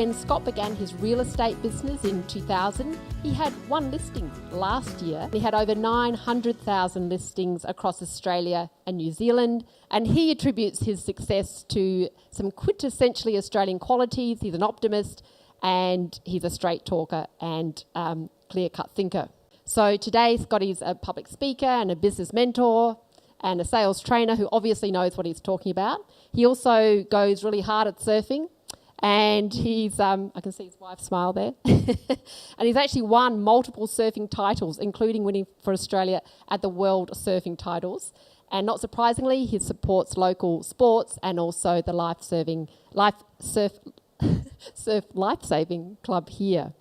When Scott began his real estate business in 2000, he had one listing last year. He had over 900,000 listings across Australia and New Zealand, and he attributes his success to some quintessentially Australian qualities. He's an optimist, and he's a straight talker and clear-cut thinker. So today, Scotty's a public speaker and a business mentor and a sales trainer who obviously knows what he's talking about. He also goes really hard at surfing, and he's, I can see his wife smile there, and he's actually won multiple surfing titles, including winning for Australia at the World Surfing Titles. And not surprisingly, he supports local sports and also the Surf Lifesaving Club here.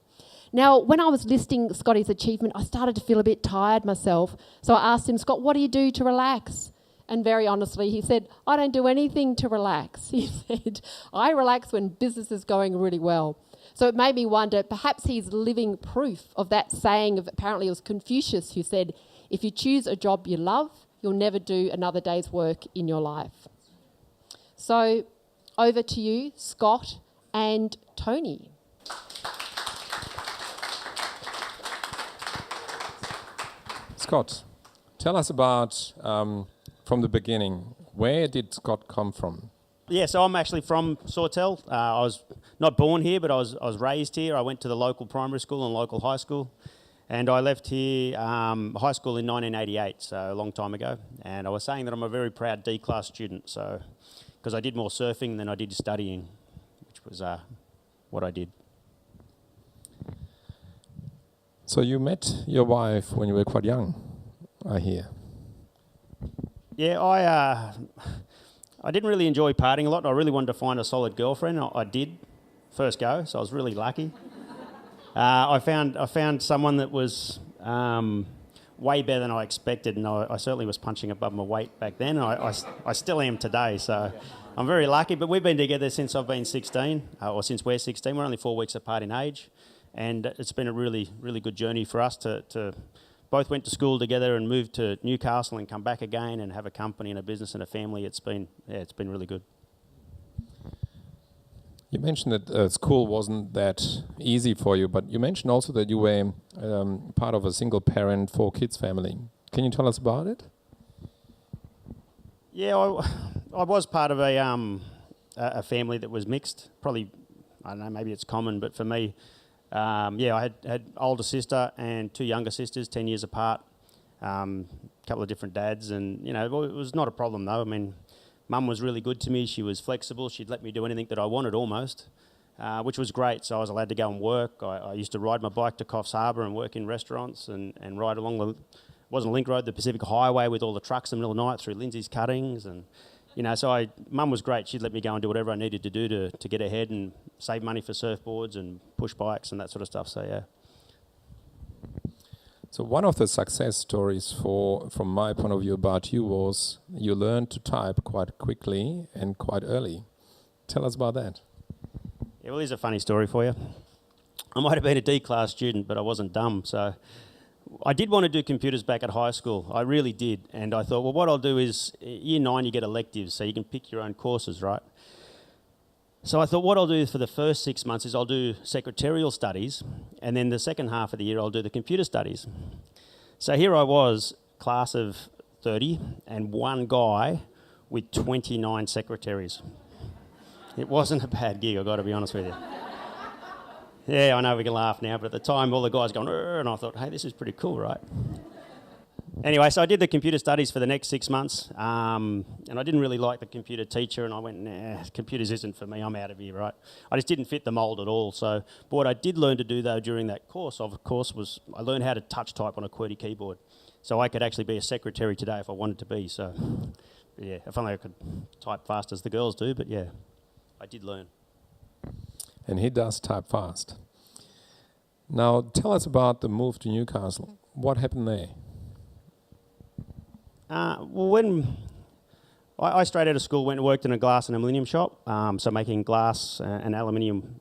Now, when I was listing Scotty's achievement, I started to feel a bit tired myself. So I asked him, Scott, what do you do to relax? And very honestly, he said, I don't do anything to relax. He said, I relax when business is going really well. So it made me wonder, perhaps he's living proof of that saying of, apparently it was Confucius who said, if you choose a job you love, you'll never do another day's work in your life. So over to you, Scott and Tony. Scott, tell us about, from the beginning, where did Scott come from? Yeah, so I'm actually from Sawtell. I was not born here, but I was raised here. I went to the local primary school and local high school, and I left here high school in 1988, so a long time ago. And I was saying that I'm a very proud D-class student, so because I did more surfing than I did studying, which was what I did. So you met your wife when you were quite young, I hear. Yeah, I didn't really enjoy partying a lot. I really wanted to find a solid girlfriend. I did, first go, so I was really lucky. I found someone that was way better than I expected, and I certainly was punching above my weight back then. I still am today, so I'm very lucky. But we've been together since I've been 16, or since we're 16. We're only 4 weeks apart in age. And it's been a really, really good journey for us to both went to school together and moved to Newcastle and come back again and have a company and a business and a family. It's been really good. You mentioned that school wasn't that easy for you, but you mentioned also that you were part of a single-parent, 4-kids family. Can you tell us about it? Yeah, I was part of a family that was mixed. Probably, I don't know, maybe it's common, but for me, I had older sister and 2 younger sisters, 10 years apart, a couple of different dads, and it was not a problem though. I mean, Mum was really good to me. She was flexible. She'd let me do anything that I wanted almost, which was great. So I was allowed to go and work. I used to ride my bike to Coffs Harbour and work in restaurants and ride along wasn't a link road, the Pacific Highway with all the trucks in the middle of the night through Lindsay's cuttings and. So Mum was great. She'd let me go and do whatever I needed to do to get ahead and save money for surfboards and push bikes and that sort of stuff. So, yeah. So one of the success stories from my point of view about you was you learned to type quite quickly and quite early. Tell us about that. Yeah, well, here's a funny story for you. I might have been a D-class student, but I wasn't dumb, so... I did want to do computers back at high school. I really did. And I thought, well, what I'll do is, year 9 you get electives, so you can pick your own courses, right? So I thought what I'll do for the first 6 months is I'll do secretarial studies, and then the second half of the year I'll do the computer studies. So here I was, class of 30, and one guy with 29 secretaries. It wasn't a bad gig, I've got to be honest with you. Yeah, I know we can laugh now, but at the time all the guys going, and I thought, hey, this is pretty cool, right? Anyway, so I did the computer studies for the next 6 months, and I didn't really like the computer teacher, and I went, nah, computers isn't for me, I'm out of here, right? I just didn't fit the mould at all. So, but what I did learn to do, though, during that course, of course, was I learned how to touch type on a QWERTY keyboard. So I could actually be a secretary today if I wanted to be. So, yeah, if only I could type fast as the girls do, but yeah, I did learn. And he does type fast. Now, tell us about the move to Newcastle. What happened there? Well, when I straight out of school went and worked in a glass and aluminium shop, so making glass and aluminium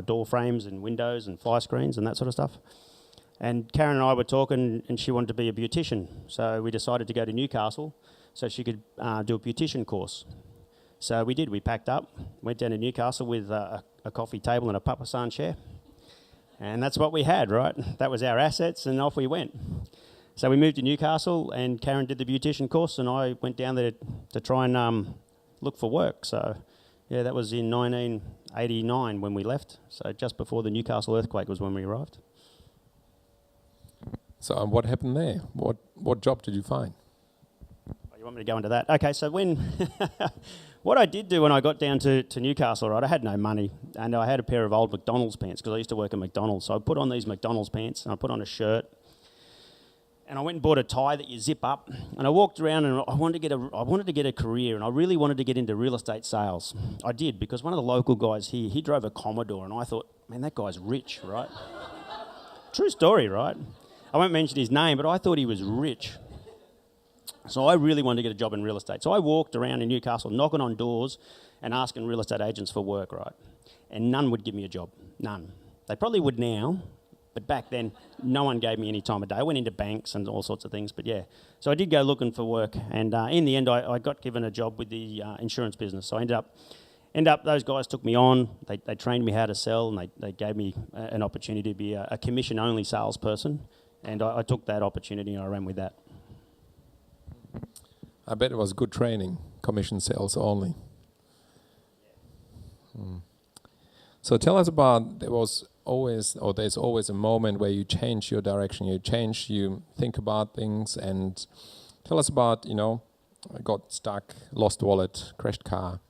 door frames and windows and fly screens and that sort of stuff. And Karen and I were talking, and she wanted to be a beautician, so we decided to go to Newcastle so she could do a beautician course. So we did. We packed up, went down to Newcastle with a coffee table and a papasan chair. And that's what we had, right? That was our assets, and off we went. So we moved to Newcastle, and Karen did the beautician course, and I went down there to try and look for work. So, yeah, that was in 1989 when we left. So just before the Newcastle earthquake was when we arrived. So what happened there? What job did you find? Oh, you want me to go into that? Okay, so what I did do when I got down to Newcastle, right, I had no money, and I had a pair of old McDonald's pants because I used to work at McDonald's. So I put on these McDonald's pants, and I put on a shirt, and I went and bought a tie that you zip up, and I walked around, and I wanted to get a career, and I really wanted to get into real estate sales. I did, because one of the local guys here, he drove a Commodore, and I thought, man, that guy's rich, right? True story, right? I won't mention his name, but I thought he was rich. So I really wanted to get a job in real estate. So I walked around in Newcastle, knocking on doors and asking real estate agents for work, right? And none would give me a job, none. They probably would now, but back then, no one gave me any time of day. I went into banks and all sorts of things, but yeah. So I did go looking for work, and in the end, I got given a job with the insurance business. So I ended up, those guys took me on, they trained me how to sell, and they gave me an opportunity to be a commission-only salesperson, and I took that opportunity and I ran with that. I bet it was good training, commission sales only. So tell us about, there's always a moment where you change your direction, you think about things, and tell us about, I got stuck, lost wallet, crashed car.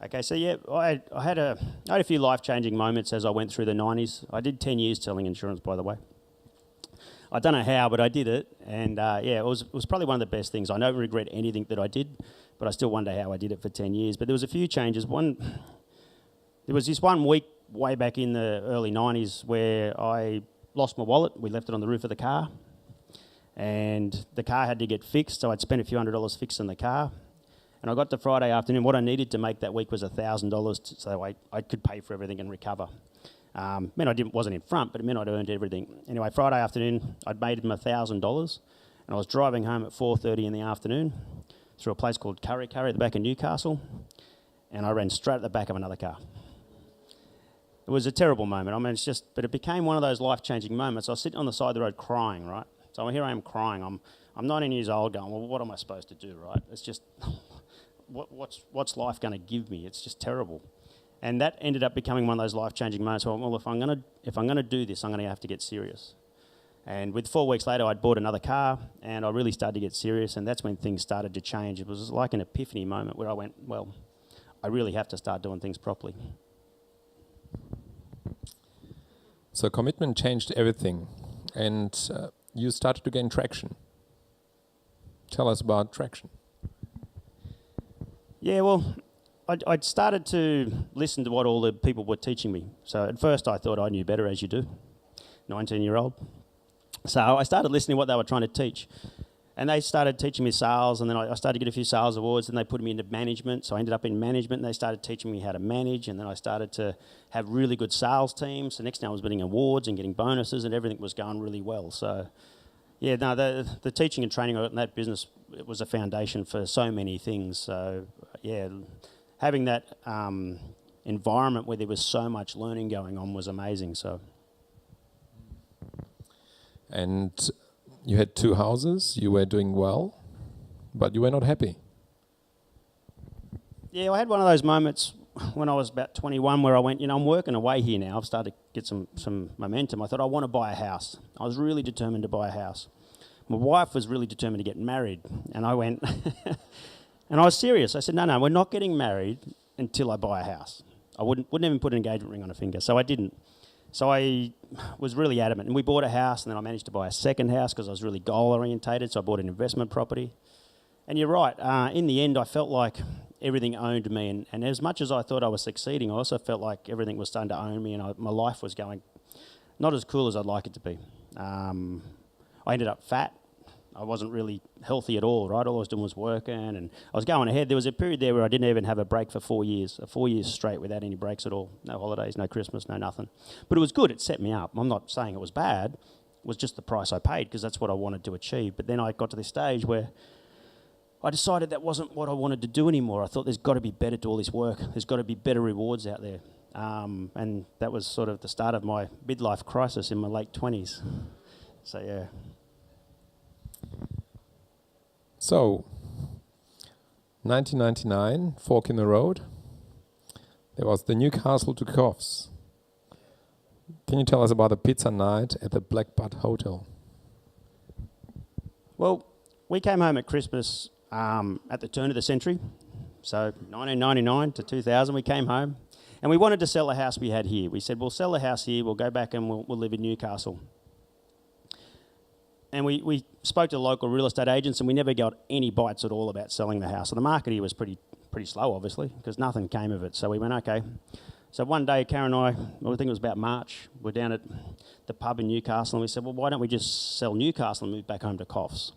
Okay, so yeah, I had a few life-changing moments as I went through the 90s. I did 10 years selling insurance, by the way. I don't know how, but I did it, and yeah, it was probably one of the best things. I don't regret anything that I did, but I still wonder how I did it for 10 years. But there was a few changes. There was this one week way back in the early 90s where I lost my wallet. We left it on the roof of the car, and the car had to get fixed, so I'd spent a few $100s fixing the car. And I got to Friday afternoon. What I needed to make that week was $1,000 so I could pay for everything and recover. Meant I wasn't in front, but it meant I'd earned everything. Anyway, Friday afternoon, I'd made him $1,000, and I was driving home at 4:30 in the afternoon through a place called Curry at the back of Newcastle, and I ran straight at the back of another car. It was a terrible moment. I mean, but it became one of those life-changing moments. I was sitting on the side of the road crying, right? So here I am crying. I'm 19 years old going, well, what am I supposed to do, right? It's just, what's life going to give me? It's just terrible. And that ended up becoming one of those life-changing moments where, well, if I'm gonna do this, I'm gonna have to get serious. And with 4 weeks later, I'd bought another car, and I really started to get serious, and that's when things started to change. It was like an epiphany moment where I went, well, I really have to start doing things properly. So commitment changed everything, and you started to gain traction. Tell us about traction. Yeah, well, I'd started to listen to what all the people were teaching me. So at first I thought I knew better, as you do, 19-year-old. So I started listening to what they were trying to teach. And they started teaching me sales, and then I started to get a few sales awards, and they put me into management. So I ended up in management, and they started teaching me how to manage, and then I started to have really good sales teams. The next thing I was winning awards and getting bonuses, and everything was going really well. So yeah, no, the teaching and training in that business, it was a foundation for so many things. So yeah, having that environment where there was so much learning going on was amazing. So. And you had 2 houses, you were doing well, but you were not happy. Yeah, I had one of those moments when I was about 21 where I went, I'm working away here now. I've started to get some momentum. I thought I want to buy a house. I was really determined to buy a house. My wife was really determined to get married, and I went, and I was serious. I said, no, we're not getting married until I buy a house. I wouldn't even put an engagement ring on a finger, so I didn't. So I was really adamant, and we bought a house, and then I managed to buy a second house because I was really goal-orientated, so I bought an investment property. And you're right, in the end, I felt like everything owned me, and as much as I thought I was succeeding, I also felt like everything was starting to own me, and my life was going not as cool as I'd like it to be. I ended up fat. I wasn't really healthy at all, right? All I was doing was working, and I was going ahead. There was a period there where I didn't even have a break for 4 years, 4 years straight without any breaks at all. No holidays, no Christmas, no nothing. But it was good. It set me up. I'm not saying it was bad. It was just the price I paid because that's what I wanted to achieve. But then I got to this stage where I decided that wasn't what I wanted to do anymore. I thought there's got to be better to all this work. There's got to be better rewards out there. And that was sort of the start of my midlife crisis in my late 20s. So, yeah. So, 1999, fork in the road. There was the Newcastle to Coffs. Can you tell us about the pizza night at the Black Butt Hotel? Well, we came home at Christmas at the turn of the century. So 1999 to 2000, we came home. And we wanted to sell the house we had here. We said, we'll sell the house here, we'll go back and we'll live in Newcastle. And we spoke to local real estate agents, and we never got any bites at all about selling the house. So the market here was pretty slow, obviously, because nothing came of it. So we went, okay. So one day, Karen and I think it was about March, we're down at the pub in Newcastle, and we said, well, why don't we just sell Newcastle and move back home to Coffs?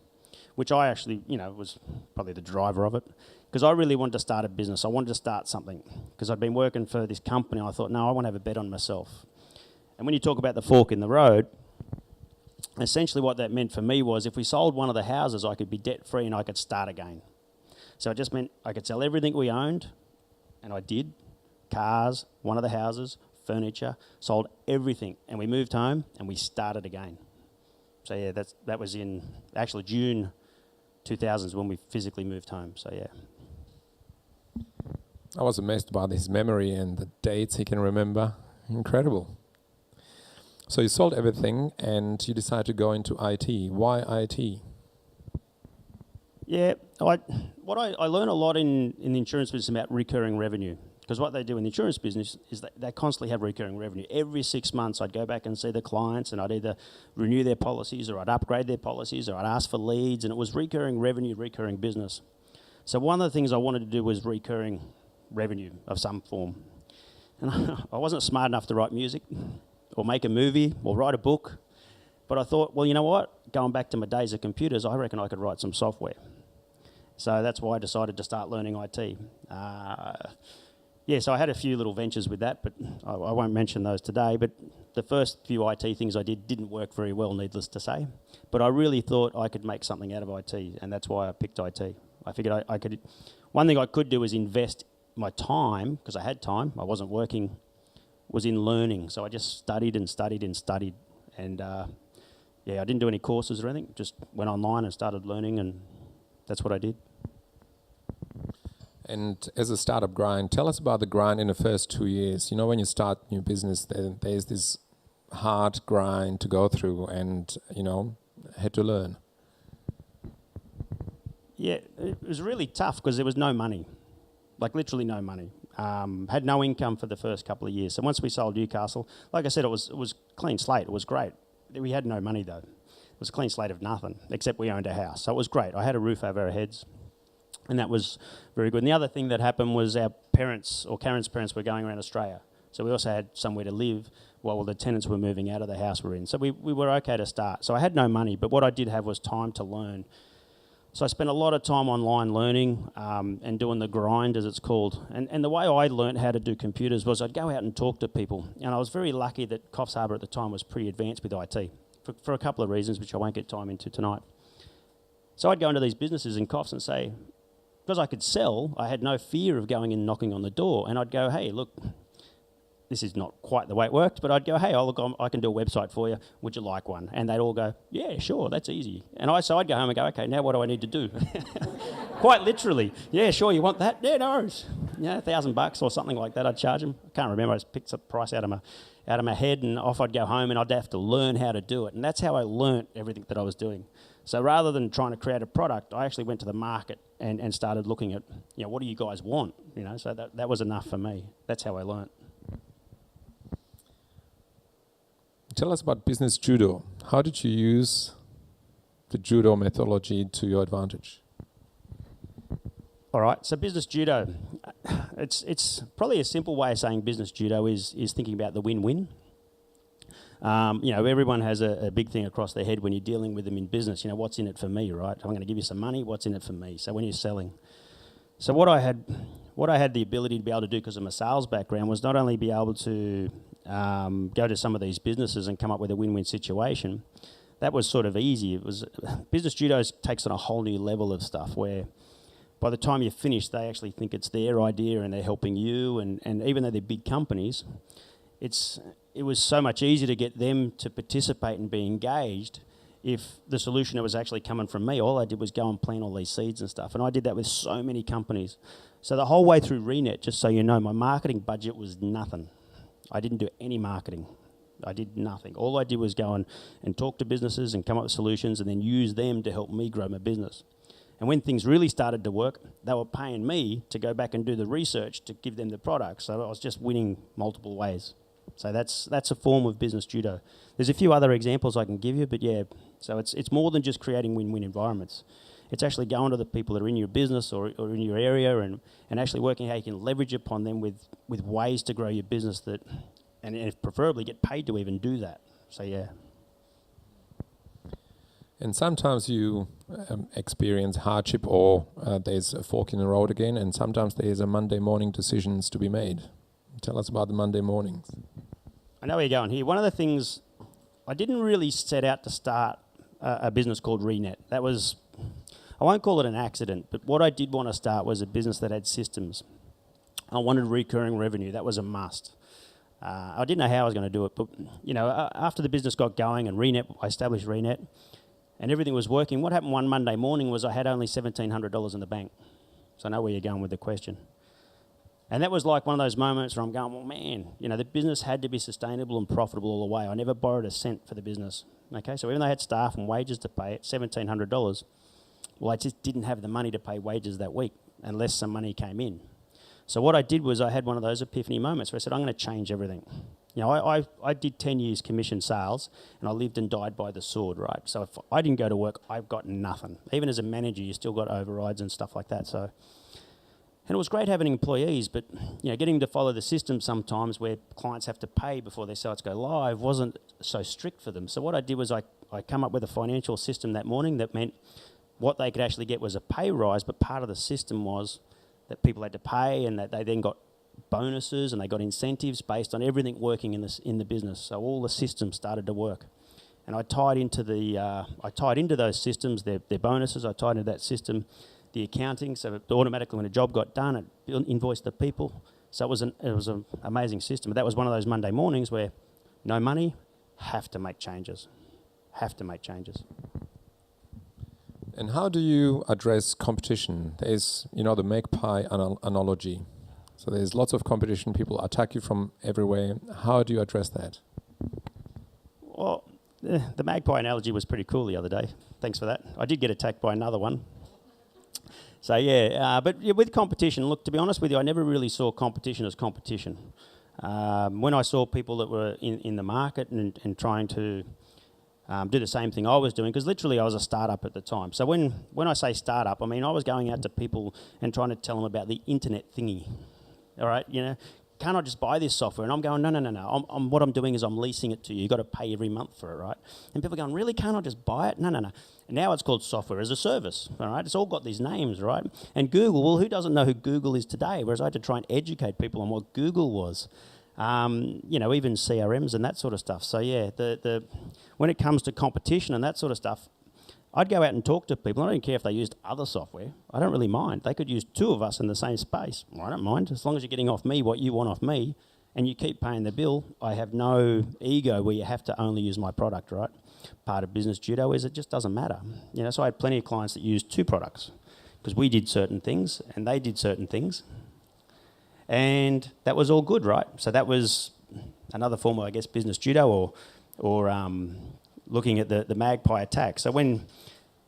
Which I actually, was probably the driver of it, because I really wanted to start a business. I wanted to start something, because I'd been working for this company, and I thought, no, I want to have a bet on myself. And when you talk about the fork in the road, essentially what that meant for me was if we sold one of the houses, I could be debt-free and I could start again. So it just meant I could sell everything we owned, and I did. Cars, one of the houses, furniture, sold everything. And we moved home and we started again. So yeah, that was in actually June 2000s when we physically moved home. So yeah. I was amazed about his memory and the dates he can remember. Incredible. So you sold everything and you decided to go into IT. Why IT? Yeah, I learned a lot in the insurance business about recurring revenue. Because what they do in the insurance business is that they constantly have recurring revenue. Every 6 months I'd go back and see the clients, and I'd either renew their policies or I'd upgrade their policies or I'd ask for leads, and it was recurring revenue, recurring business. So one of the things I wanted to do was recurring revenue of some form. And I wasn't smart enough to write music or make a movie or write a book, but I thought, well, you know what? Going back to my days of computers, I reckon I could write some software. So that's why I decided to start learning IT. Yeah, so I had a few little ventures with that, but I won't mention those today. But the first few IT things I did didn't work very well, needless to say. But I really thought I could make something out of IT, and that's why I picked IT. I figured I could. One thing I could do was invest my time, because I had time, I wasn't working, was in learning. So I just studied and studied and studied. And yeah, I didn't do any courses or anything, just went online and started learning, and that's what I did. And as a startup grind, tell us about the grind in the first 2 years. You know, when you start new business, there's this hard grind to go through and, had to learn. Yeah, it was really tough because there was no money, like literally no money. Had no income for the first couple of years. So once we sold Newcastle, like I said, it was clean slate. It was great. We had no money though. It was a clean slate of nothing, except we owned a house. So it was great. I had a roof over our heads. And that was very good. And the other thing that happened was our parents, or Karen's parents, were going around Australia. So we also had somewhere to live while the tenants were moving out of the house we're in. So we were okay to start. So I had no money, but what I did have was time to learn. So I spent a lot of time online learning and doing the grind, as it's called. And the way I learned how to do computers was I'd go out and talk to people. And I was very lucky that Coffs Harbour at the time was pretty advanced with IT for a couple of reasons, which I won't get time into tonight. So I'd go into these businesses in Coffs and say, because I could sell, I had no fear of going and knocking on the door. And I'd go, hey, look, this is not quite the way it worked, but I'd go, hey, I can do a website for you. Would you like one? And they'd all go, yeah, sure, that's easy. And so I'd go home and go, okay, now what do I need to do? Quite literally. Yeah, sure, you want that? Yeah, no worries. Yeah, $1,000 or something like that I'd charge them. I can't remember. I just picked the price out of my head, and off I'd go home, and I'd have to learn how to do it. And that's how I learnt everything that I was doing. So rather than trying to create a product, I actually went to the market and started looking at, what do you guys want? So that was enough for me. That's how I learnt. Tell us about business judo. How did you use the judo methodology to your advantage? All right, so business judo, it's probably a simple way of saying business judo is thinking about the win-win. Everyone has a big thing across their head when you're dealing with them in business. What's in it for me, right? I'm going to give you some money. What's in it for me? So when you're selling, so what I had the ability to be able to do because of my sales background was not only be able to go to some of these businesses and come up with a win-win situation. That was sort of easy. It was business judo takes on a whole new level of stuff where by the time you're finished, they actually think it's their idea and they're helping you. And even though they're big companies, it was so much easier to get them to participate and be engaged if the solution that was actually coming from me. All I did was go and plant all these seeds and stuff. And I did that with so many companies. So the whole way through Reknit, just so you know, my marketing budget was nothing. I didn't do any marketing. I did nothing. All I did was go and talk to businesses and come up with solutions and then use them to help me grow my business. And when things really started to work, they were paying me to go back and do the research to give them the product. So I was just winning multiple ways. So that's a form of business judo. There's a few other examples I can give you, but yeah, so it's more than just creating win-win environments. It's actually going to the people that are in your business or in your area and actually working how you can leverage upon them with ways to grow your business that, and preferably get paid to even do that. So yeah. And sometimes you experience hardship or there's a fork in the road again, and sometimes there's a Monday morning decisions to be made. Tell us about the Monday mornings. I know where you're going here. One of the things, I didn't really set out to start a business called Reknit. That was, I won't call it an accident, but what I did want to start was a business that had systems. I wanted recurring revenue. That was a must. I didn't know how I was going to do it, but you know, after the business got going and I established Reknit, and everything was working, what happened one Monday morning was I had only $1,700 in the bank. So I know where you're going with the question. And that was like one of those moments where I'm going, well, man, you know, the business had to be sustainable and profitable all the way. I never borrowed a cent for the business. Okay, so even though I had staff and wages to pay at $1,700, well, I just didn't have the money to pay wages that week unless some money came in. So what I did was I had one of those epiphany moments where I said, I'm going to change everything. You know, I did 10 years commission sales and I lived and died by the sword, right? So if I didn't go to work, I've got nothing. Even as a manager, you still got overrides and stuff like that. So, and it was great having employees, but you know, getting to follow the system sometimes where clients have to pay before their sites go live wasn't so strict for them. So what I did was I come up with a financial system that morning that meant what they could actually get was a pay rise, but part of the system was that people had to pay and that they then got bonuses and they got incentives based on everything working in the business. So all the systems started to work. And I tied into those systems, their bonuses, I tied into that system, the accounting, so automatically when a job got done, it invoiced the people. So it was an amazing system. But that was one of those Monday mornings where no money, have to make changes. Have to make changes. And how do you address competition? There's, you know, the magpie analogy. So there's lots of competition, people attack you from everywhere. How do you address that? Well, the magpie analogy was pretty cool the other day. Thanks for that. I did get attacked by another one. So yeah, but with competition, look, to be honest with you, I never really saw competition as competition. When I saw people that were in the market and trying to do the same thing I was doing, because literally I was a startup at the time. So when I say startup, I mean I was going out to people and trying to tell them about the internet thingy. All right, you know, can't I just buy this software? And I'm going, no. What I'm doing is I'm leasing it to you. You've got to pay every month for it, right? And people are going, really, can't I just buy it? No. And now it's called software as a service, all right? It's all got these names, right? And Google, well, who doesn't know who Google is today? Whereas I had to try and educate people on what Google was. You know, even CRMs and that sort of stuff. So yeah, when it comes to competition and that sort of stuff, I'd go out and talk to people. I don't care if they used other software. I don't really mind. They could use two of us in the same space. Well, I don't mind, as long as you're getting off me what you want off me and you keep paying the bill. I have no ego where you have to only use my product, right? Part of business judo is it just doesn't matter. You know, so I had plenty of clients that used two products because we did certain things and they did certain things. And that was all good, right? So that was another form of, I guess, business judo or looking at the magpie attack. So when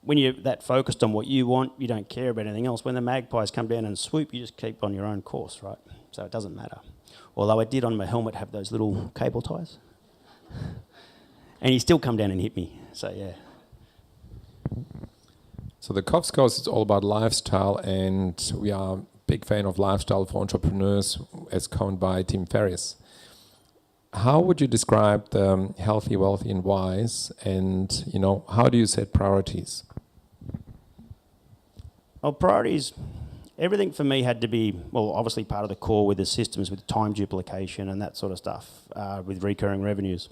you're that focused on what you want, you don't care about anything else. When the magpies come down and swoop, you just keep on your own course, right? So it doesn't matter. Although I did on my helmet have those little cable ties. And he still come down and hit me, so yeah. So the Cox Course is all about lifestyle, and we are a big fan of lifestyle for entrepreneurs as coined by Tim Ferriss. How would you describe the healthy, wealthy and wise, and you know, how do you set priorities? Well, priorities, everything for me had to be, well, obviously part of the core with the systems, with time duplication and that sort of stuff, with recurring revenues.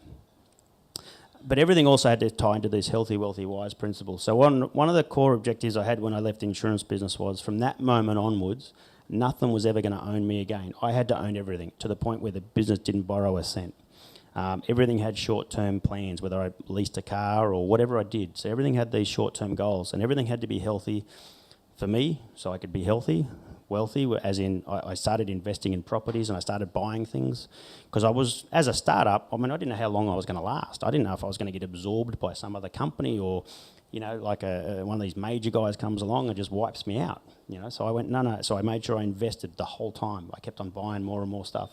But everything also had to tie into these healthy, wealthy, wise principles. So one of the core objectives I had when I left the insurance business was, from that moment onwards, nothing was ever going to own me again. I had to own everything, to the point where the business didn't borrow a cent. Everything had short-term plans, whether I leased a car or whatever I did. So everything had these short-term goals, and everything had to be healthy for me, so I could be healthy, wealthy, as in I started investing in properties and I started buying things. Because I was, as a startup, I mean, I didn't know how long I was going to last. I didn't know if I was going to get absorbed by some other company, or, you know, like one of these major guys comes along and just wipes me out, you know. So I went, no. So I made sure I invested the whole time. I kept on buying more and more stuff.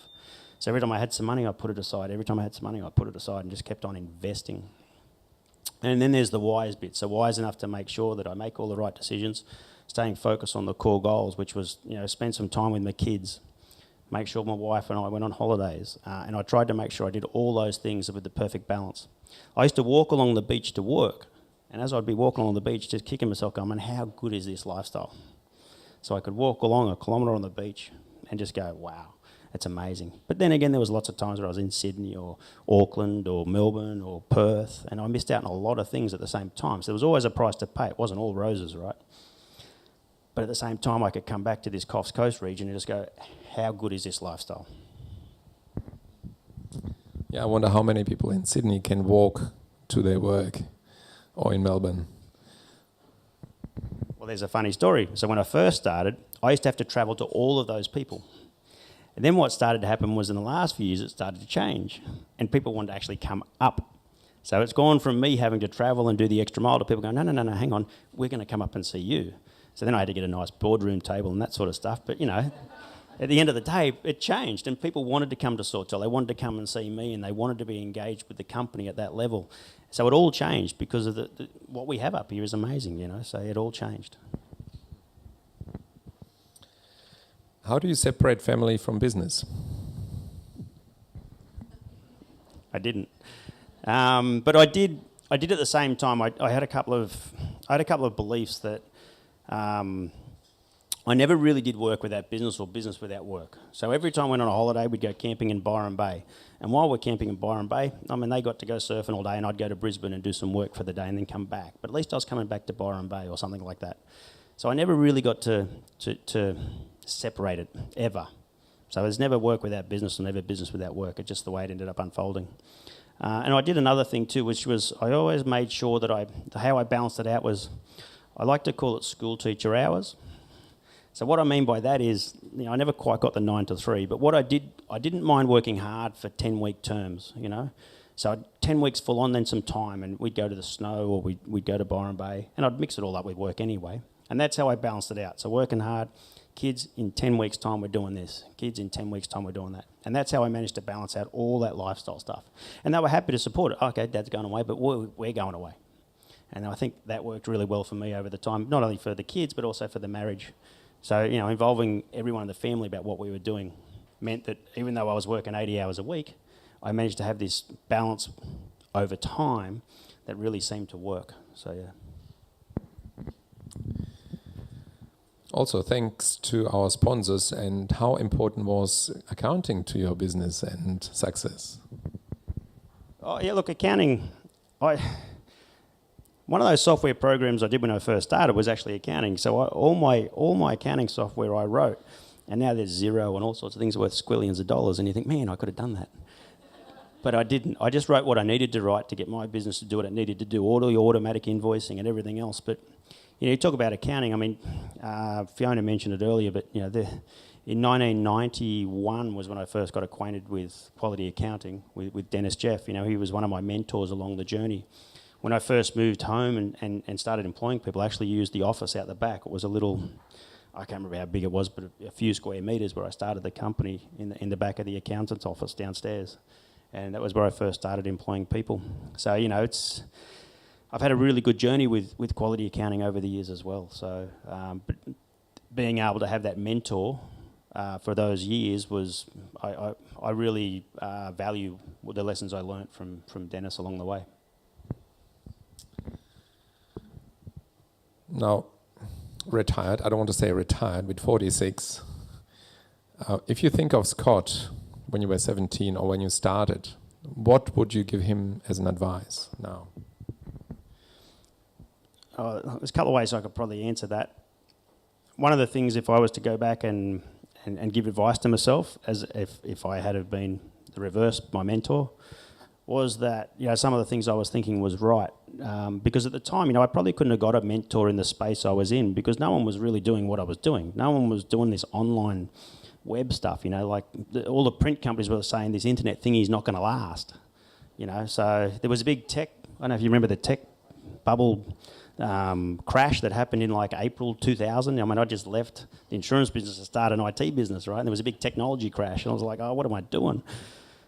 So every time I had some money, I put it aside. Every time I had some money, I put it aside and just kept on investing. And then there's the wise bit. So wise enough to make sure that I make all the right decisions, staying focused on the core goals, which was, you know, spend some time with my kids, make sure my wife and I went on holidays, and I tried to make sure I did all those things with the perfect balance. I used to walk along the beach to work, and as I'd be walking along the beach, just kicking myself going, man, how good is this lifestyle? So I could walk along a kilometre on the beach and just go, wow, it's amazing. But then again, there was lots of times where I was in Sydney or Auckland or Melbourne or Perth, and I missed out on a lot of things at the same time. So there was always a price to pay. It wasn't all roses, right? But at the same time, I could come back to this Coffs Coast region and just go, how good is this lifestyle? Yeah, I wonder how many people in Sydney can walk to their work, or in Melbourne. Well, there's a funny story. So when I first started, I used to have to travel to all of those people. And then what started to happen was, in the last few years, it started to change. And people wanted to actually come up. So it's gone from me having to travel and do the extra mile to people going, no, hang on, we're going to come up and see you. So then I had to get a nice boardroom table and that sort of stuff. But, you know, at the end of the day, it changed, and people wanted to come to Sawtell. They wanted to come and see me, and they wanted to be engaged with the company at that level. So it all changed because of what we have up here is amazing, you know, so it all changed. How do you separate family from business? I didn't. But I did at the same time. I had a couple of beliefs that I never really did work without business or business without work. So every time I went on a holiday, we'd go camping in Byron Bay. And while we're camping in Byron Bay, I mean, they got to go surfing all day, and I'd go to Brisbane and do some work for the day and then come back. But at least I was coming back to Byron Bay or something like that. So I never really got to separate it, ever. So there's never work without business and never business without work. It's just the way it ended up unfolding. And I did another thing too, which was I always made sure that how I balanced it out was, I like to call it school teacher hours. So what I mean by that is, you know, I never quite got the 9 to 3, but what I didn't mind working hard for 10-week terms, you know. So 10 weeks full on, then some time, and we'd go to the snow, or we'd go to Byron Bay, and I'd mix it all up with work anyway. And that's how I balanced it out. So working hard, kids in 10 weeks' time we're doing this, kids in 10 weeks' time we're doing that. And that's how I managed to balance out all that lifestyle stuff. And they were happy to support it. Okay, Dad's going away, but we're going away. And I think that worked really well for me over the time, not only for the kids, but also for the marriage. So, you know, involving everyone in the family about what we were doing meant that even though I was working 80 hours a week, I managed to have this balance over time that really seemed to work. So, yeah. Also, thanks to our sponsors. And how important was accounting to your business and success? Oh, yeah, look, accounting, one of those software programs I did when I first started was actually accounting. So all my accounting software I wrote, and now there's Xero and all sorts of things worth squillions of dollars, and you think, man, I could have done that. But I didn't. I just wrote what I needed to write to get my business to do what it needed to do, all the automatic invoicing and everything else. But you know, you talk about accounting. I mean, Fiona mentioned it earlier, but you know, in 1991 was when I first got acquainted with quality accounting with Dennis Jeff. You know, he was one of my mentors along the journey. When I first moved home and started employing people, I actually used the office out the back. It was a little, I can't remember how big it was, but a few square metres where I started the company in the back of the accountant's office downstairs. And that was where I first started employing people. So, you know, I've had a really good journey with quality accounting over the years as well. So, but being able to have that mentor for those years was, I really value the lessons I learnt from Dennis along the way. Now, retired, I don't want to say retired, with 46. If you think of Scott when you were 17 or when you started, what would you give him as an advice now? There's a couple of ways I could probably answer that. One of the things, if I was to go back and give advice to myself, as if I had have been the reverse, my mentor, was that, you know, some of the things I was thinking was right. Because at the time, you know, I probably couldn't have got a mentor in the space I was in because no one was really doing what I was doing. No one was doing this online web stuff, you know, like all the print companies were saying this internet thingy is not going to last, you know. So there was a big tech, I don't know if you remember the tech bubble crash that happened in like April 2000. I mean, I just left the insurance business to start an IT business, right? And there was a big technology crash and I was like, oh, what am I doing?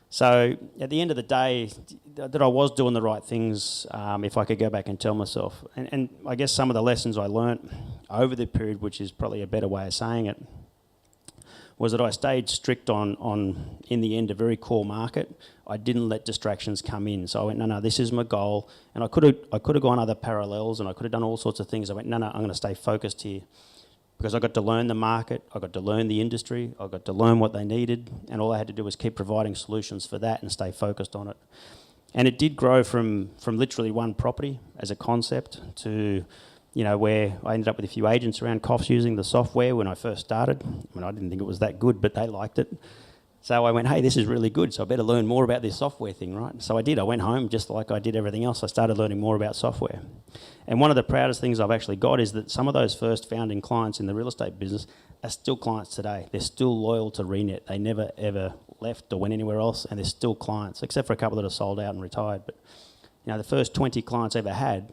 So at the end of the day, that I was doing the right things if I could go back and tell myself. And I guess some of the lessons I learnt over the period, which is probably a better way of saying it, was that I stayed strict on in the end, a very core market. I didn't let distractions come in. So I went, no, this is my goal. And I could have gone other parallels and I could have done all sorts of things. I went, no, I'm going to stay focused here. Because I got to learn the market, I got to learn the industry, I got to learn what they needed, and all I had to do was keep providing solutions for that and stay focused on it. And it did grow from literally one property as a concept to, you know, where I ended up with a few agents around Coffs using the software when I first started. I mean, I didn't think it was that good, but they liked it. So I went, hey, this is really good, so I better learn more about this software thing, right? So I did. I went home just like I did everything else. I started learning more about software. And one of the proudest things I've actually got is that some of those first founding clients in the real estate business are still clients today. They're still loyal to Reknit. They never, ever left or went anywhere else, and they're still clients, except for a couple that have sold out and retired. But, you know, the first 20 clients I ever had,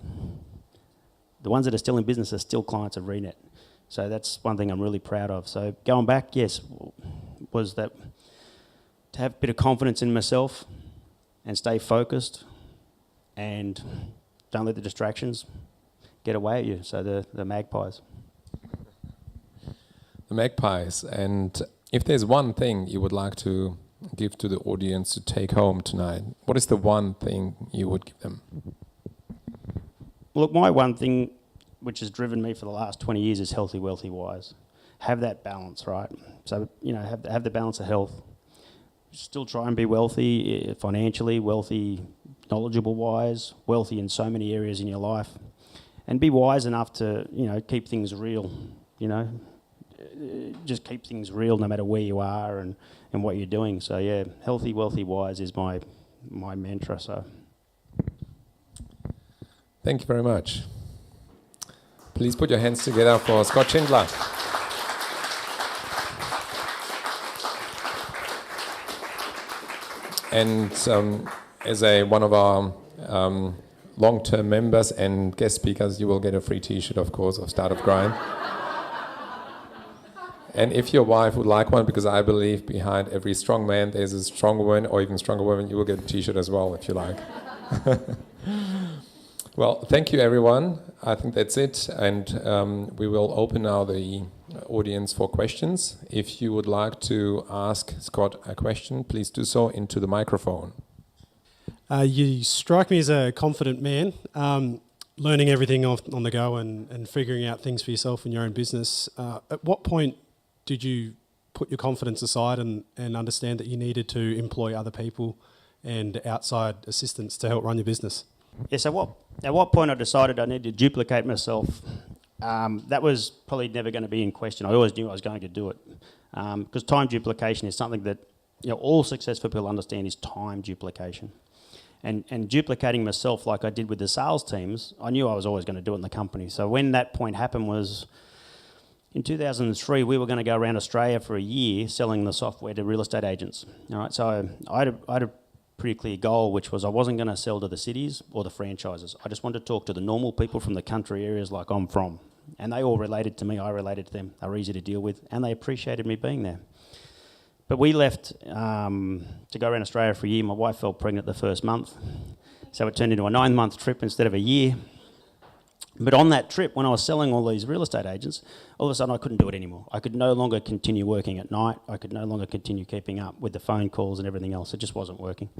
the ones that are still in business are still clients of Reknit. So that's one thing I'm really proud of. So going back, yes, was that to have a bit of confidence in myself and stay focused and don't let the distractions get away at you. So the magpies. The magpies. And if there's one thing you would like to give to the audience to take home tonight, what is the one thing you would give them? Look, my one thing which has driven me for the last 20 years is healthy, wealthy, wise. Have that balance, right? So, you know, have the balance of health. Still try and be wealthy financially, wealthy, knowledgeable wise, wealthy in so many areas in your life. And be wise enough to, you know, keep things real, you know. Just keep things real no matter where you are and what you're doing. So, yeah, healthy, wealthy, wise is my mantra, so. Thank you very much. Please put your hands together for Scott Schindler. And as one of our long-term members and guest speakers, you will get a free T-shirt, of course, of Start of Grind. And if your wife would like one, because I believe behind every strong man there's a strong woman, or even stronger woman, you will get a T-shirt as well, if you like. Well, thank you, everyone. I think that's it. And we will open now the audience for questions. If you would like to ask Scott a question, please do so into the microphone. You strike me as a confident man, learning everything on the go and figuring out things for yourself in your own business. At what point did you put your confidence aside and understand that you needed to employ other people and outside assistance to help run your business? Yes, at what point I decided I needed to duplicate myself, that was probably never going to be in question. I always knew I was going to do it. Because time duplication is something that, you know, all successful people understand is time duplication. And duplicating myself like I did with the sales teams, I knew I was always going to do it in the company. So when that point happened was, in 2003, we were going to go around Australia for a year selling the software to real estate agents. All right, so I had a pretty clear goal, which was I wasn't going to sell to the cities or the franchises. I just wanted to talk to the normal people from the country areas like I'm from. And they all related to me, I related to them. They were easy to deal with, and they appreciated me being there. But we left to go around Australia for a year. My wife fell pregnant the first month, so it turned into a 9-month trip instead of a year. But on that trip, when I was selling all these real estate agents, all of a sudden I couldn't do it anymore. I could no longer continue working at night. I could no longer continue keeping up with the phone calls and everything else. It just wasn't working.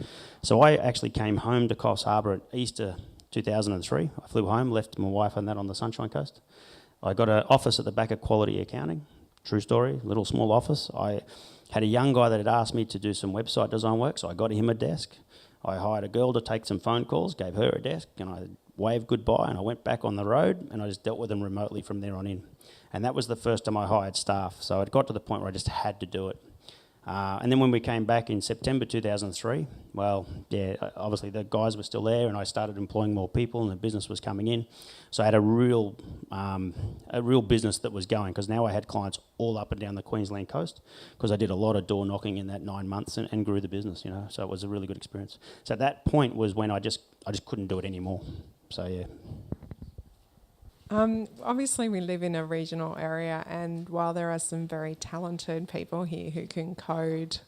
So I actually came home to Coffs Harbour at Easter 2003. I flew home, left my wife and that on the Sunshine Coast. I got an office at the back of Quality Accounting. True story, little small office. I had a young guy that had asked me to do some website design work, so I got him a desk. I hired a girl to take some phone calls, gave her a desk, and I waved goodbye, and I went back on the road, and I just dealt with them remotely from there on in. And that was the first time I hired staff. So it got to the point where I just had to do it. And then when we came back in September 2003, well, yeah, obviously the guys were still there, and I started employing more people, and the business was coming in. So I had a real business that was going, because now I had clients all up and down the Queensland coast, because I did a lot of door knocking in that 9 months and grew the business, you know. So it was a really good experience. So at that point was when I just couldn't do it anymore. So yeah. Obviously, we live in a regional area, and while there are some very talented people here who can code,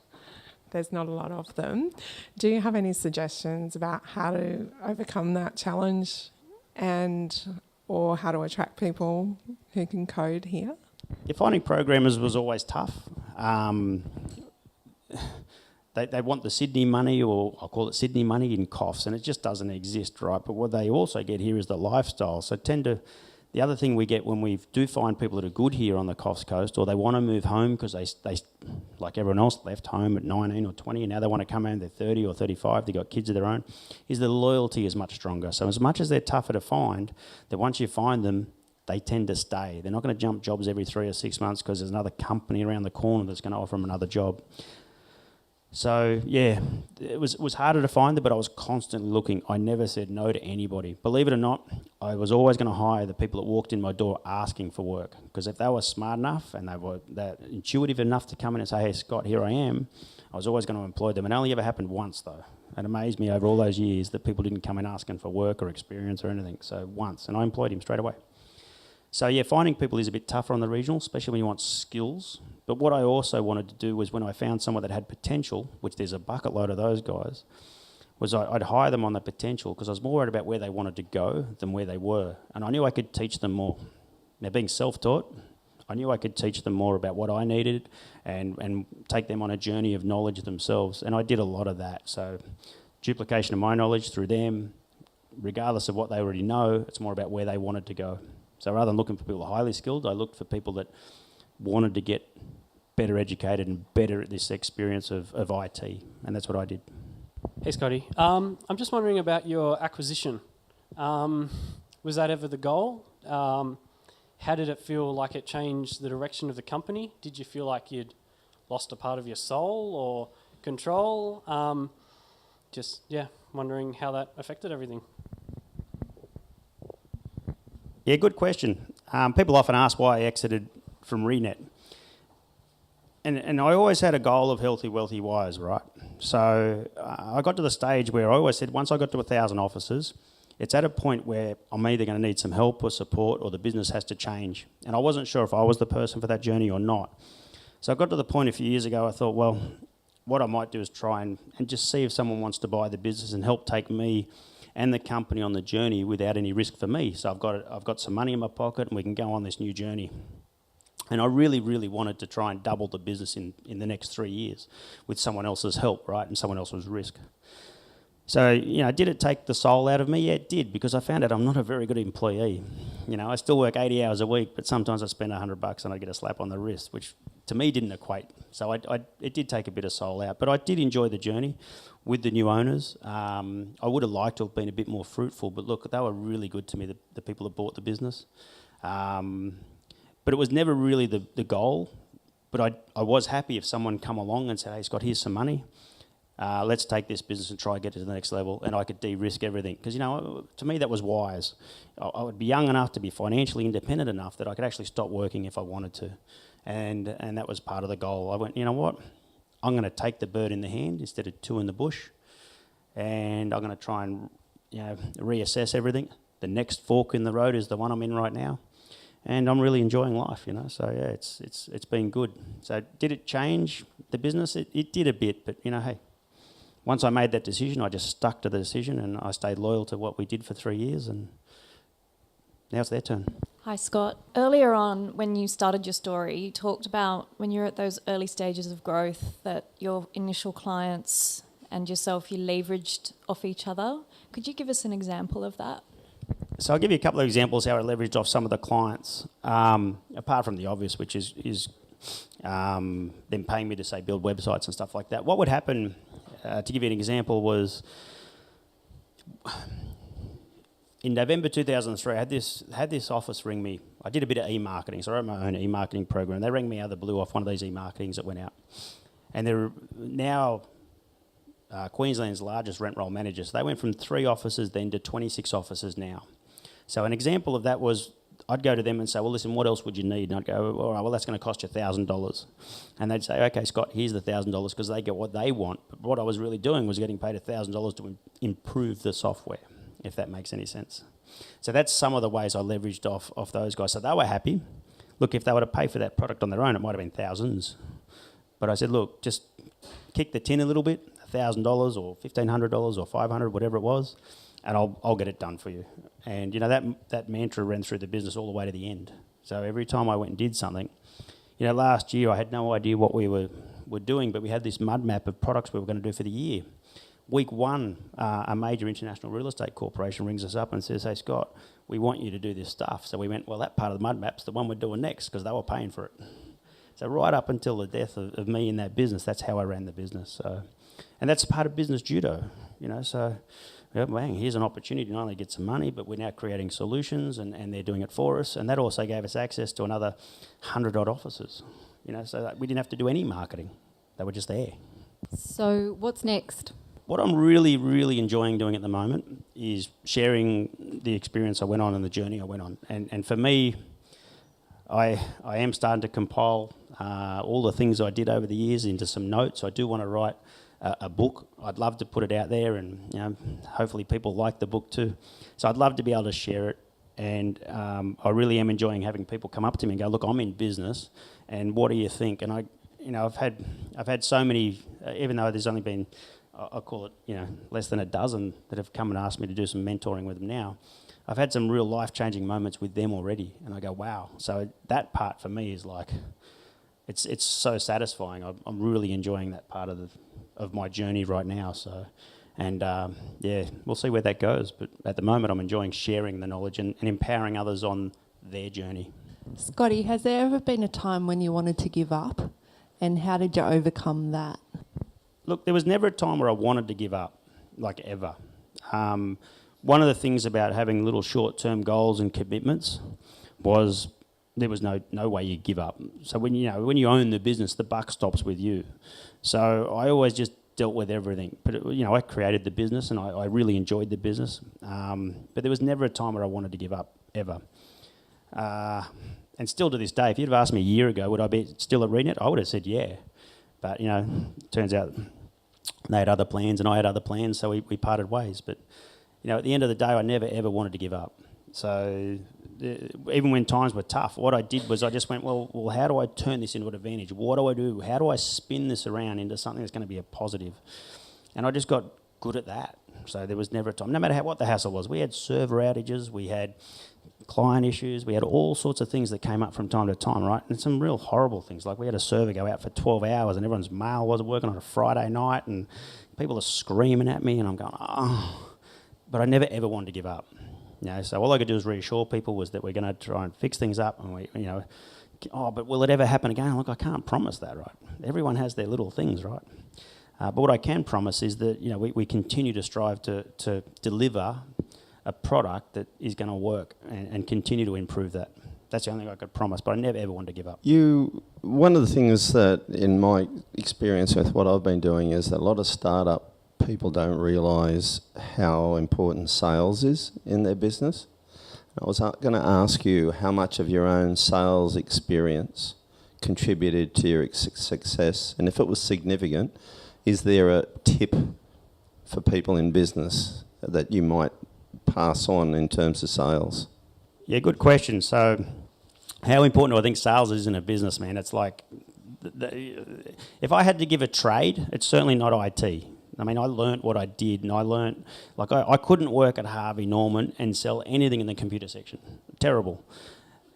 there's not a lot of them. Do you have any suggestions about how to overcome that challenge or how to attract people who can code here? Yeah, finding programmers was always tough. They want the Sydney money, or I'll call it Sydney money, in coughs, and it just doesn't exist, right? But what they also get here is the lifestyle. So the other thing we get when we do find people that are good here on the Coffs Coast, or they want to move home because they, like everyone else, left home at 19 or 20, and now they want to come home, they're 30 or 35, they've got kids of their own, is the loyalty is much stronger. So as much as they're tougher to find, that once you find them, they tend to stay. They're not going to jump jobs every 3 or 6 months because there's another company around the corner that's going to offer them another job. So, yeah, it was harder to find them, but I was constantly looking. I never said no to anybody. Believe it or not, I was always going to hire the people that walked in my door asking for work, because if they were smart enough and they were that intuitive enough to come in and say, hey, Scott, here I am, I was always going to employ them. It only ever happened once, though. It amazed me over all those years that people didn't come in asking for work or experience or anything. So once, and I employed him straight away. So yeah, finding people is a bit tougher on the regional, especially when you want skills. But what I also wanted to do was, when I found someone that had potential, which there's a bucket load of those guys, was I'd hire them on the potential, because I was more worried about where they wanted to go than where they were. And I knew I could teach them more. Now, being self-taught, I knew I could teach them more about what I needed and take them on a journey of knowledge themselves. And I did a lot of that. So duplication of my knowledge through them, regardless of what they already know, it's more about where they wanted to go. So rather than looking for people highly skilled, I looked for people that wanted to get better educated and better at this experience of IT, and that's what I did. Hey Scotty, I'm just wondering about your acquisition. Was that ever the goal? How did it feel like it changed the direction of the company? Did you feel like you'd lost a part of your soul or control? Wondering how that affected everything. Yeah, good question. People often ask why I exited from Reknit. And I always had a goal of healthy, wealthy, wise, right? So I got to the stage where I always said, once I got to 1,000 offices, it's at a point where I'm either going to need some help or support, or the business has to change. And I wasn't sure if I was the person for that journey or not. So I got to the point a few years ago, I thought, well, what I might do is try and just see if someone wants to buy the business and help take me and the company on the journey without any risk for me. So I've got some money in my pocket, and we can go on this new journey. And I really, really wanted to try and double the business in the next 3 years with someone else's help, right, and someone else's risk. So, did it take the soul out of me? Yeah, it did, because I found out I'm not a very good employee. I still work 80 hours a week, but sometimes I spend $100 and I get a slap on the wrist, which to me didn't equate. So it did take a bit of soul out, but I did enjoy the journey with the new owners. I would have liked to have been a bit more fruitful, but look, they were really good to me, the people that bought the business. But it was never really the goal. But I was happy if someone come along and said, hey, Scott, here's some money. Let's take this business and try and get it to the next level, and I could de-risk everything. Because, to me, that was wise. I would be young enough to be financially independent enough that I could actually stop working if I wanted to. And that was part of the goal. I went, you know what? I'm going to take the bird in the hand instead of two in the bush, and I'm going to try and reassess everything. The next fork in the road is the one I'm in right now. And I'm really enjoying life, So yeah, it's been good. So did it change the business? It did a bit, but hey, once I made that decision, I just stuck to the decision, and I stayed loyal to what we did for 3 years, and now it's their turn. Hi Scott. Earlier on, when you started your story, you talked about when you're at those early stages of growth that your initial clients and yourself, you leveraged off each other. Could you give us an example of that? So I'll give you a couple of examples how I leveraged off some of the clients, apart from the obvious, which is them paying me to, say, build websites and stuff like that. What would happen, to give you an example, was in November 2003, I had this office ring me. I did a bit of e-marketing, so I wrote my own e-marketing program. They rang me out of the blue off one of these e-marketings that went out. And they're now Queensland's largest rent roll managers. They went from 3 offices then to 26 offices now. So an example of that was, I'd go to them and say, well, listen, what else would you need? And I'd go, all right, well, that's going to cost you $1,000. And they'd say, okay, Scott, here's the $1,000, because they get what they want. But what I was really doing was getting paid $1,000 to improve the software, if that makes any sense. So that's some of the ways I leveraged off those guys. So they were happy. Look, if they were to pay for that product on their own, it might have been thousands. But I said, look, just kick the tin a little bit, $1,000 or $1,500 or $500, whatever it was, and I'll get it done for you. And you know, that mantra ran through the business all the way to the end. So every time I went and did something, you know, last year I had no idea what we were doing, but we had this mud map of products we were going to do for the year. Week 1, a major international real estate corporation rings us up and says, hey, Scott, we want you to do this stuff. So we went, well, that part of the mud map's the one we're doing next, because they were paying for it. So right up until the death of me in that business, that's how I ran the business. So, and that's part of business judo, you know. So, yeah, bang, here's an opportunity to not only get some money, but we're now creating solutions, and they're doing it for us. And that also gave us access to another 100-odd offices, you know, so that we didn't have to do any marketing. They were just there. So what's next? What I'm really, really enjoying doing at the moment is sharing the experience I went on and the journey I went on. And for me, I am starting to compile all the things I did over the years into some notes. I do want to write a book. I'd love to put it out there, and you know, hopefully people like the book too. So I'd love to be able to share it. And I really am enjoying having people come up to me and go, look, I'm in business, and what do you think? And I've had so many, even though there's only been, I call it, you know, less than a dozen that have come and asked me to do some mentoring with them now. I've had some real life-changing moments with them already, and I go, wow. So that part for me is like, it's so satisfying. I'm really enjoying that part of my journey right now. So, and yeah, we'll see where that goes. But at the moment, I'm enjoying sharing the knowledge and empowering others on their journey. Scotty, has there ever been a time when you wanted to give up, and how did you overcome that? Look, there was never a time where I wanted to give up, like ever. One of the things about having little short-term goals and commitments was there was no way you give up. So when you own the business, the buck stops with you. So I always just dealt with everything. But I created the business, and I really enjoyed the business. But there was never a time where I wanted to give up, ever. And still to this day, if you'd have asked me a year ago, would I be still at Reknit? I would have said yeah. But turns out they had other plans and I had other plans, so we parted ways. But at the end of the day, I never ever wanted to give up. So even when times were tough, what I did was I just went, well, how do I turn this into an advantage? What do I do? How do I spin this around into something that's going to be a positive? And I just got good at that. So there was never a time, no matter what the hassle was. We had server outages, we had client issues, we had all sorts of things that came up from time to time, right? And some real horrible things, like we had a server go out for 12 hours and everyone's mail wasn't working on a Friday night and people are screaming at me and I'm going, oh. But I never ever wanted to give up. So all I could do is reassure people was that we're going to try and fix things up and but will it ever happen again? Look, I can't promise that, right? Everyone has their little things, right? But what I can promise is that we continue to strive to deliver a product that is going to work and continue to improve that. That's the only thing I could promise, but I never ever wanted to give up. One of the things that in my experience with what I've been doing is that a lot of startup people don't realise how important sales is in their business. I was going to ask you how much of your own sales experience contributed to your success, and if it was significant, is there a tip for people in business that you might pass on in terms of sales? Yeah, good question. So how important do I think sales is in a business, man? It's like, if I had to give a trade, it's certainly not IT. I mean, I learnt what I did, and I learnt, like I couldn't work at Harvey Norman and sell anything in the computer section. Terrible.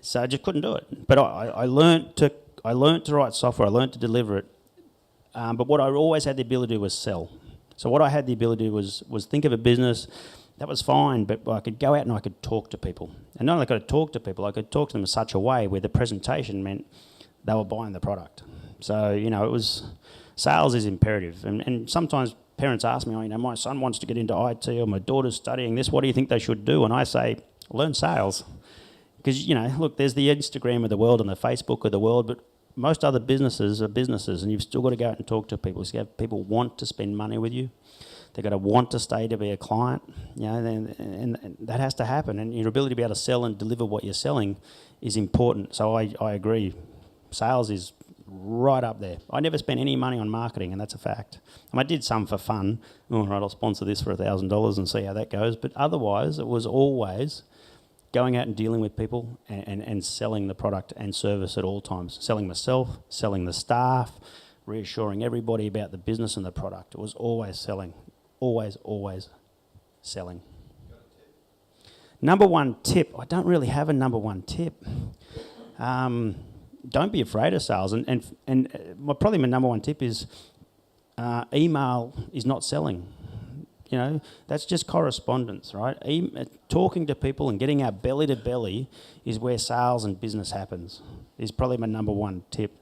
So I just couldn't do it. But I learnt to write software, I learnt to deliver it. But what I always had the ability to do was sell. So what I had the ability to do was think of a business. That was fine, but I could go out and I could talk to people. And not only could I talk to people, I could talk to them in such a way where the presentation meant they were buying the product. So, it was, sales is imperative. And sometimes parents ask me, my son wants to get into IT or my daughter's studying this, what do you think they should do? And I say, learn sales. Because, look, there's the Instagram of the world and the Facebook of the world, but most other businesses are businesses, and you've still got to go out and talk to people. So you have people want to spend money with you. They've got to want to stay to be a client, and that has to happen. And your ability to be able to sell and deliver what you're selling is important. So I agree. Sales is right up there. I never spent any money on marketing, and that's a fact. I did some for fun. All right, I'll sponsor this for $1,000 and see how that goes. But otherwise, it was always going out and dealing with people and selling the product and service at all times. Selling myself, selling the staff, reassuring everybody about the business and the product. It was always selling. Always selling. Number one tip. I don't really have a number one tip. Don't be afraid of sales. Probably my number one tip is email is not selling. That's just correspondence, right? Talking to people and getting our belly to belly is where sales and business happens, is probably my number one tip.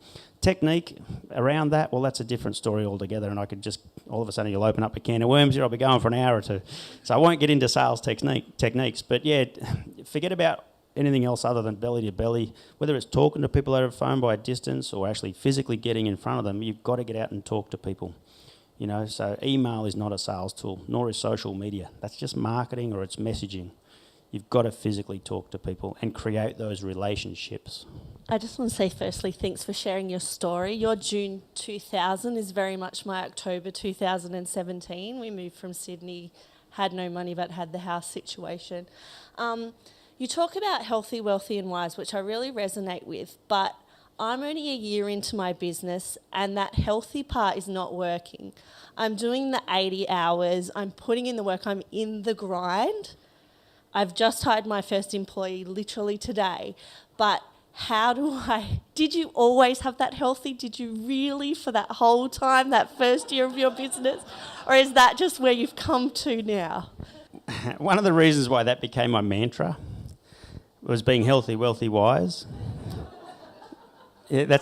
Technique around that, well, that's a different story altogether, and I could just, all of a sudden you'll open up a can of worms here, I'll be going for an hour or two. So I won't get into sales techniques, but yeah, forget about anything else other than belly to belly. Whether it's talking to people over the phone by a distance or actually physically getting in front of them, you've got to get out and talk to people. So email is not a sales tool, nor is social media. That's just marketing or it's messaging. You've got to physically talk to people and create those relationships. I just want to say firstly, thanks for sharing your story. Your June 2000 is very much my October 2017. We moved from Sydney, had no money but had the house situation. You talk about healthy, wealthy and wise, which I really resonate with, but I'm only a year into my business and that healthy part is not working. I'm doing the 80 hours, I'm putting in the work, I'm in the grind. I've just hired my first employee literally today, but did you always have that healthy? Did you really for that whole time, that first year of your business? Or is that just where you've come to now? One of the reasons why that became my mantra was being healthy, wealthy, wise. Yeah,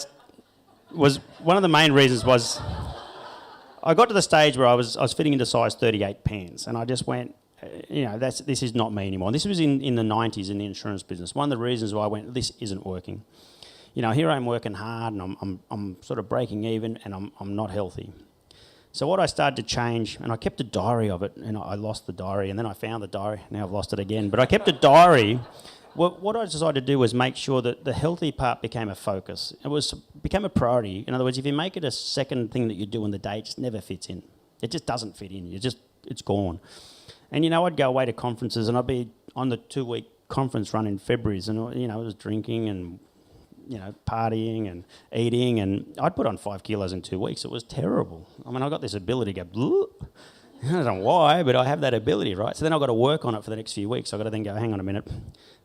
was one of the main reasons was I got to the stage where I was fitting into size 38 pants, and I just went, this is not me anymore. This was in the 90s in the insurance business. One of the reasons why I went, this isn't working. Here I'm working hard, and I'm sort of breaking even, and I'm not healthy. So what I started to change, and I kept a diary of it, and I lost the diary, and then I found the diary. Now I've lost it again, but I kept a diary. What I decided to do was make sure that the healthy part became a focus. Became a priority. In other words, if you make it a second thing that you do in the day, it just never fits in. It just doesn't fit in. It's gone. And I'd go away to conferences, and I'd be on the 2-week conference run in February, and I was drinking and partying and eating, and I'd put on 5 kilos in 2 weeks. It was terrible. I got this ability to go. I don't know why, but I have that ability, right? So then I've got to work on it for the next few weeks. I've got to then go, hang on a minute,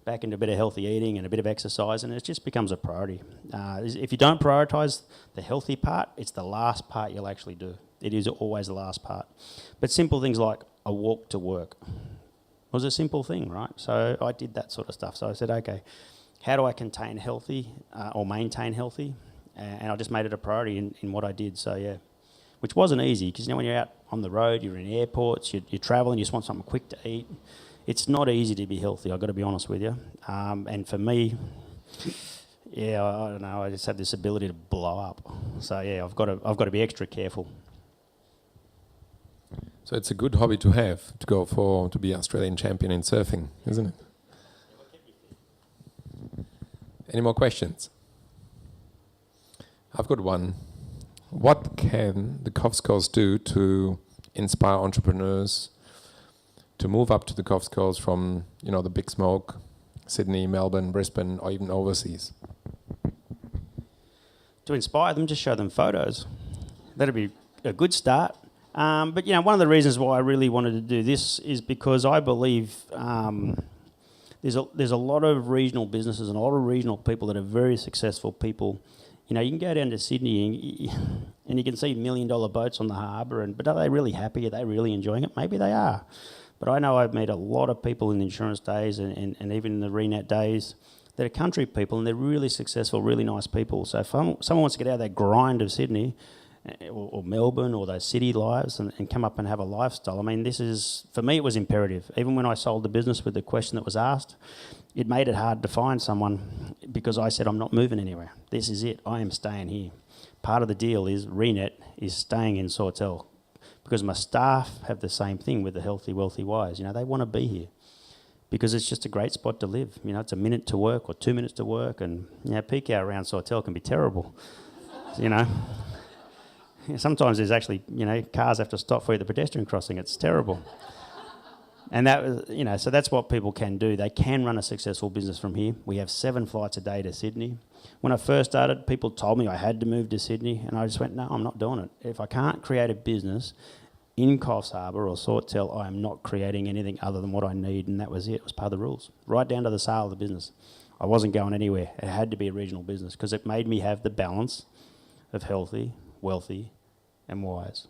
back into a bit of healthy eating and a bit of exercise, and it just becomes a priority. If you don't prioritise the healthy part, it's the last part you'll actually do. It is always the last part. But simple things like a walk to work was a simple thing, right? So I did that sort of stuff. So I said, okay, how do I maintain healthy? And I just made it a priority in what I did. So yeah, which wasn't easy because when you're out on the road, you're in airports, you're travelling, you just want something quick to eat. It's not easy to be healthy, I've got to be honest with you. And for me, yeah, I don't know, I just have this ability to blow up. So yeah, I've got to be extra careful. So it's a good hobby to have, to be Australian champion in surfing, isn't it? Any more questions? I've got one. What can the Coast do to inspire entrepreneurs to move up to the Coast from, the big smoke, Sydney, Melbourne, Brisbane, or even overseas? To inspire them, just show them photos. That'd be a good start. But one of the reasons why I really wanted to do this is because I believe there's a lot of regional businesses and a lot of regional people that are very successful people. You can go down to Sydney and you can see $1 million boats on the harbour, but are they really happy? Are they really enjoying it? Maybe they are. But I know I've met a lot of people in the insurance days and even in the Reknit days that are country people, and they're really successful, really nice people. So if someone wants to get out of that grind of Sydney or Melbourne or those city lives and come up and have a lifestyle. I mean, this is, for me, it was imperative. Even when I sold the business with the question that was asked, it made it hard to find someone because I said, I'm not moving anywhere. This is it. I am staying here. Part of the deal is Reknit is staying in Sawtell because my staff have the same thing with the healthy, wealthy wires. You know, they want to be here because it's just a great spot to live. You know, it's a minute to work or 2 minutes to work, and you know, peak hour around Sawtell can be terrible. You know, sometimes there's actually, you know, cars have to stop for you at the pedestrian crossing. It's terrible. And that was, you know, so that's what people can do. They can run a successful business from here. We have 7 flights a day to Sydney. When I first started, people told me I had to move to Sydney, and I just went, no, I'm not doing it. If I can't create a business in Coffs Harbour or Sawtell, I am not creating anything other than what I need, and that was it. It was part of the rules, right down to the sale of the business. I wasn't going anywhere. It had to be a regional business because it made me have the balance of healthy, wealthy, and wise.